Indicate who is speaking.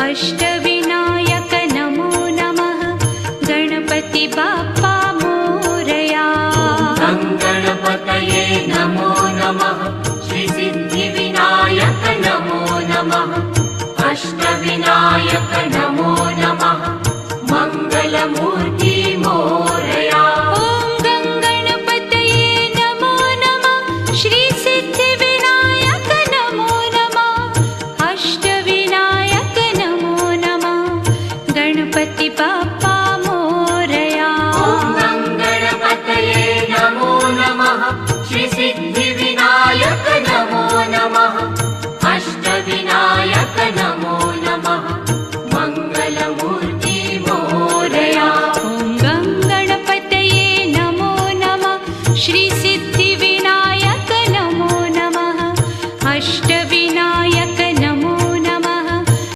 Speaker 1: अष्टविनायक नमो नमः गणपति बाप्पा मोरया।
Speaker 2: गणपतये नमो नमः श्री सिद्धिविनायक नमो नमः अष्टविनायक नमो नमः मंगलमूर्ति मोरया।
Speaker 1: ॐ गणपतये नमो नमः श्री सिद्धिविनायक नमो नमः अष्टविनायक नमो नमः गणपति बाप्पा